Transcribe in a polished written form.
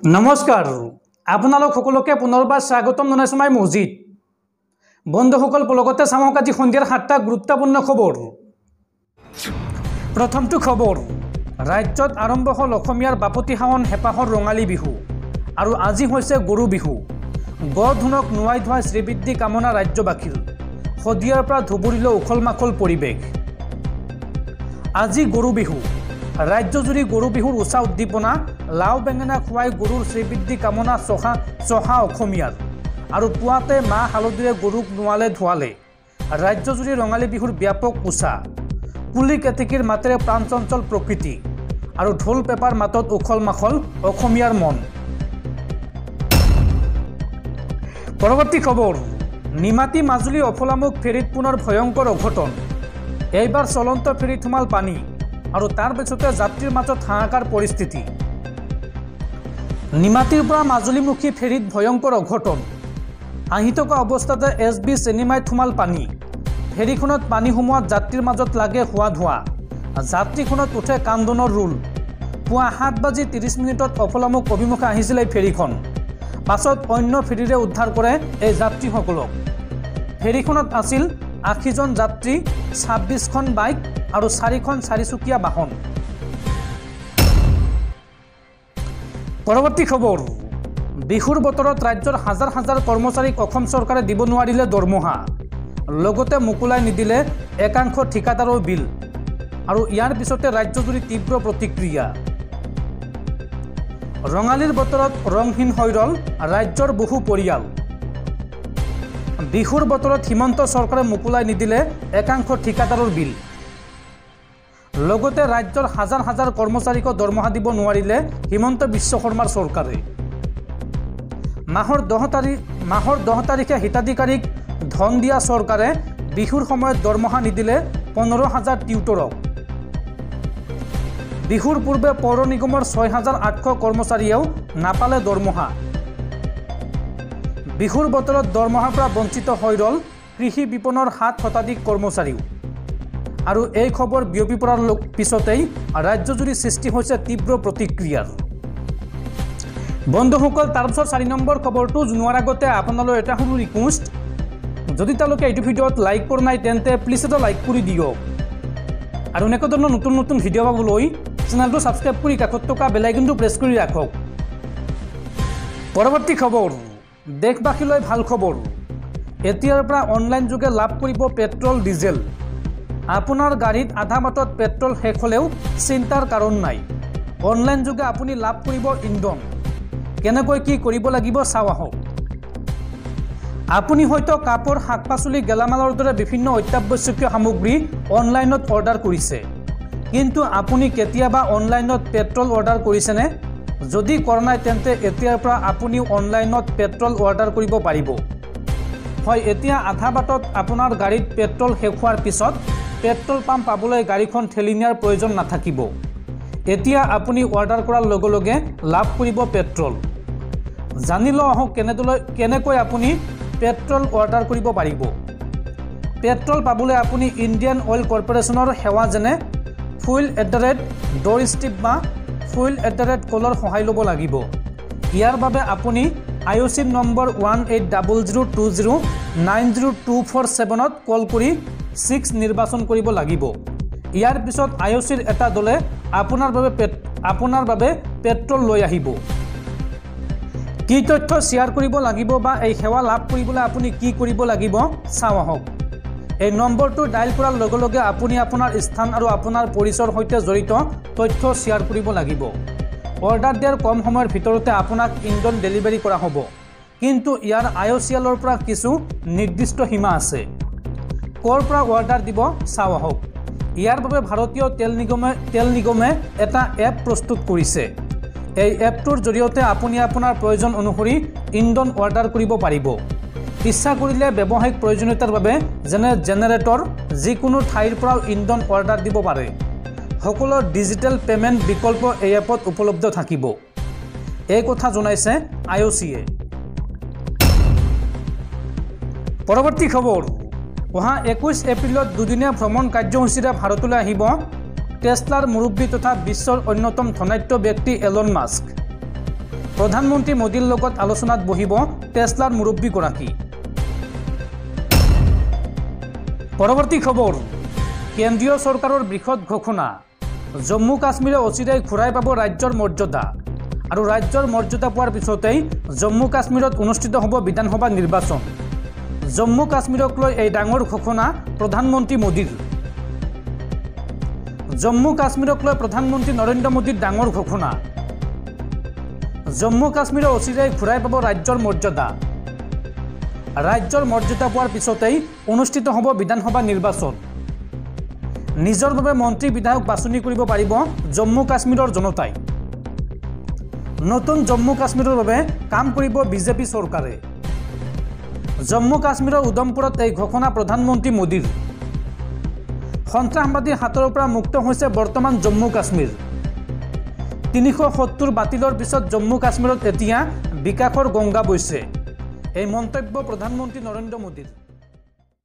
নমস্কাৰ আপোনালোক সকলোকে পুনৰবাৰ স্বাগতম জনাইছো মই মজিদ বন্ধুসকল লগতে চাওক আজি সন্ধিয়াৰ 7টা গুৰুত্বপূৰ্ণ খবৰ প্ৰথমটো খবৰ ৰাজ্যত আৰম্ভ হ'ল অসমীয়াৰ বাপতি সাহন হেপাহৰ ৰঙালী বিহু আৰু আজি হৈছে গৰু বিহু গধুনক নুৱাই ধুৱাই শ্ৰীবৃদ্ধি কামনা ৰাজ্যবাসীৰ সদিয়াৰ পৰা ধুবুৰীলৈ উখল মাখল পৰিৱেশ আজি গৰু বিহু ৰাজ্যজুৰি গৰু বিহুৰ উচা উদ্দীপনা লাও বেঙেনা খুৱাই গৰুৰ শ্ৰীবৃদ্ধি কামনা চহা অসমীয়াৰ আৰু পুৱাতে মাহ হালধিৰে গৰুক নোৱালে ধোৱালে ৰাজ্যজুৰি ৰঙালী বিহুৰ ব্যাপক উচা কুলি কেতেকীৰ মাতেৰে প্ৰাণচঞ্চল প্ৰকৃতি আৰু ঢোল পেপাৰ মাতত উখল মাখল অসমীয়াৰ মন পৰৱৰ্তী খবৰ নিমাতী মাজুলী অফলামুখ ফেৰীত পুনৰ ভয়ংকৰ অঘটন এইবাৰ চলন্ত ফেৰীত সোমাল পানী আৰু তাৰ পিছতে যাত্ৰীৰ মাজত হাহাকাৰ পৰিস্থিতি নিমাতীৰ পৰা মাজুলীমুখী ফেৰীত ভয়ংকৰ অঘটন আহি থকা অৱস্থাতে এছবি চেনিমাইত সোমাল পানী ফেৰীখনত পানী সোমোৱাত যাত্ৰীৰ মাজত লাগে হোৱা ধোৱা যাত্ৰীখনত উঠে কান্দনৰ ৰোল পুৱা 7:30 অফলামুখ অভিমুখে আহিছিল এই ফেৰীখন পাছত অন্য ফেৰীৰে উদ্ধাৰ কৰে এই যাত্ৰীসকলক ফেৰীখনত আছিল 80জন যাত্ৰী 26খন বাইক আৰু 4খন চাৰিচকীয়া বাহন পৰৱৰ্তী খবৰ বিহুৰ বতৰত ৰাজ্যৰ হাজাৰ হাজাৰ কৰ্মচাৰীক অসম চৰকাৰে দিব নোৱাৰিলে দৰমহা লগতে মুকুলাই নিদিলে একাংশ ঠিকাদাৰৰ বিল আৰু ইয়াৰ পিছতে ৰাজ্যজুৰি তীব্ৰ প্ৰতিক্ৰিয়া ৰঙালীৰ বতৰত ৰংহীন হৈ ৰল ৰাজ্যৰ বহু পৰিয়াল বিহুৰ বতৰত হিমন্ত চৰকাৰে মুকুলাই নিদিলে একাংশ ঠিকাদাৰৰ বিল লগতে ৰাজ্যৰ হাজাৰ হাজাৰ কৰ্মচাৰীক দৰমহা দিব নোৱাৰিলে হিমন্ত বিশ্ব শৰ্মাৰ চৰকাৰে মাহৰ 10 তাৰিখে হিতাধিকাৰীক ধন দিয়া চৰকাৰে বিহুৰ সময়ত দৰমহা নিদিলে 15,000 টিউটৰক বিহুৰ পূৰ্বে পৌৰ নিগমৰ 6,800 কৰ্মচাৰীয়েও নাপালে দৰমহা বিহুৰ বতৰত দৰমহাৰ পৰা বঞ্চিত হৈ ৰল কৃষি বিপণৰ 7 কৰ্মচাৰীও আৰু এই খবৰ বিয়পি পৰাৰ পিছতেই ৰাজ্যজুৰি সৃষ্টি হৈছে তীব্ৰ প্ৰতিক্ৰিয়াৰ বন্ধুসকল তাৰপিছত 4 নম্বৰ খবৰটো জনোৱাৰ আগতে আপোনালৈ এটা সৰু ৰিকুৱেষ্ট যদি তেওঁলোকে এইটো ভিডিঅ'ত লাইক কৰা নাই তেন্তে প্লিজ এটা লাইক কৰি দিয়ক আৰু এনেকুৱা ধৰণৰ নতুন নতুন ভিডিঅ' পাবলৈ চেনেলটো ছাবস্ক্ৰাইব কৰি কাষত থকা বেল আইকনটো প্ৰেছ কৰি ৰাখক পৰৱৰ্তী খবৰ দেশবাসীলৈ ভাল খবৰ এতিয়াৰ পৰা অনলাইন যোগে লাভ কৰিব পেট্ৰল ডিজেল আপোনাৰ গাড়ীত আধা বাটত পেট্ৰল শেষ হ'লেও চিন্তাৰ কাৰণ নাই অনলাইন যোগে আপুনি লাভ কৰিব ইন্ধন কেনেকৈ কি কৰিব লাগিব চাও আহক আপুনি হয়তো কাপোৰ শাক-পাচলি গেলামালৰ দৰে বিভিন্ন অত্যাৱশ্যকীয় সামগ্ৰী অনলাইনত অৰ্ডাৰ কৰিছে কিন্তু আপুনি কেতিয়াবা অনলাইনত পেট্ৰল অৰ্ডাৰ কৰিছেনে যদি কৰা নাই তেন্তে এতিয়াৰ পৰা আপুনি অনলাইনত পেট্ৰল অৰ্ডাৰ কৰিব পাৰিব হয় এতিয়া আধা বাটত আপোনাৰ গাড়ীত পেট্ৰল শেষ হোৱাৰ পিছত পেট্ৰল পাম্প পাবলৈ গাড়ীখন ঠেলি নিয়াৰ প্ৰয়োজন নাথাকিব এতিয়া আপুনি অৰ্ডাৰ কৰাৰ লগে লগে লাভ কৰিব পেট্ৰল জানি লওঁ আহক কেনেকৈ আপুনি পেট্ৰল অৰ্ডাৰ কৰিব পাৰিব পেট্ৰল পাবলৈ আপুনি ইণ্ডিয়ান অইল কৰ্পোৰেশ্যনৰ সেৱা যেনে fuel@doorstep বা fuel@কলৰ সহায় ল'ব লাগিব ইয়াৰ বাবে আপুনি IOC নম্বৰ 180020902447ত কল কৰি 6 নিৰ্বাচন কৰিব লাগিব ইয়াৰ পিছত IOCৰ এটা দলে আপোনাৰ বাবে পেট্ৰল লৈ আহিব কি তথ্য শ্বেয়াৰ কৰিব লাগিব বা এই সেৱা লাভ কৰিবলৈ আপুনি কি কৰিব লাগিব চাও আহক এই নম্বৰটো ডায়াল কৰাৰ লগে লগে আপুনি আপোনাৰ স্থান আৰু আপোনাৰ পৰিচয়ৰ সৈতে জড়িত তথ্য শ্বেয়াৰ কৰিব লাগিব অৰ্ডাৰ দিয়াৰ কম সময়ৰ ভিতৰতে আপোনাক ইন্ধন ডেলিভাৰী কৰা হ'ব কিন্তু ইয়াৰ IOCLৰ পৰা কিছু নিৰ্দিষ্ট সীমা আছে কৰ পৰা অৰ্ডাৰ দিব চাও আহক ইয়াৰ বাবে ভাৰতীয় তেল নিগমে এটা এপ প্ৰস্তুত কৰিছে এই এপটোৰ জৰিয়তে আপুনি আপোনাৰ প্ৰয়োজন অনুসৰি ইন্ধন অৰ্ডাৰ কৰিব পাৰিব ইচ্ছা কৰিলে ব্যৱসায়িক প্ৰয়োজনীয়তাৰ বাবে যেনে জেনেৰেটৰ যিকোনো ঠাইৰ পৰা ইন্ধন অৰ্ডাৰ দিব পাৰে সকলো ডিজিটেল পেমেণ্ট বিকল্প এই এপত উপলব্ধ থাকিব এই কথা জনাইছে IOCয়ে পৰৱৰ্তী খবৰ অহা 21 এপ্ৰিলত দুদিনীয়া ভ্ৰমণ কাৰ্যসূচীৰে ভাৰতলৈ আহিব টেছলাৰ মুৰব্বী তথা বিশ্বৰ অন্যতম ধনাঢ্য ব্যক্তি এলন মাস্ক প্ৰধানমন্ত্ৰী মোদীৰ লগত আলোচনাত বহিব টেছলাৰ মুৰব্বীগৰাকী। পৰৱৰ্তী খবৰ, কেন্দ্ৰীয় চৰকাৰৰ বৃহৎ ঘোষণা, জম্মু কাশ্মীৰে অচিৰেই ঘূৰাই পাব ৰাজ্যৰ মৰ্যাদা। আৰু ৰাজ্যৰ মৰ্যাদা পোৱাৰ পিছতেই জম্মু কাশ্মীৰত অনুষ্ঠিত হ'ব বিধানসভা নিৰ্বাচন। জম্মু কাশ্মীৰক লৈ এই ডাঙৰ ঘোষণা প্ৰধানমন্ত্ৰী মোদীৰ। জম্মু কাশ্মীৰক লৈ প্ৰধানমন্ত্ৰী নৰেন্দ্ৰ মোদীৰ ডাঙৰ ঘোষণা। জম্মু কাশ্মীৰে অচিৰেই ঘূৰাই পাব ৰাজ্যৰ মৰ্যাদা। ৰাজ্যৰ মৰ্যাদা পোৱাৰ পিছতেই অনুষ্ঠিত হ'ব বিধানসভা নিৰ্বাচন। নিজৰ বাবে মন্ত্ৰী বিধায়ক বাছনি কৰিব পাৰিব জম্মু কাশ্মীৰৰ জনতাই। নতুন জম্মু কাশ্মীৰৰ বাবে কাম কৰিব বিজেপি চৰকাৰে। জম্মু কাশ্মীৰৰ উধমপুৰত এই ঘোষণা প্ৰধানমন্ত্ৰী মোদীৰ। সন্ত্ৰাসবাদীৰ হাতৰ পৰা মুক্ত হৈছে বৰ্তমান জম্মু কাশ্মীৰ। 370 বাতিলৰ পিছত জম্মু কাশ্মীৰত এতিয়া বিকাশৰ গংগা বৈছে। এই মন্তব্য প্ৰধানমন্ত্ৰী নৰেন্দ্ৰ মোদীৰ।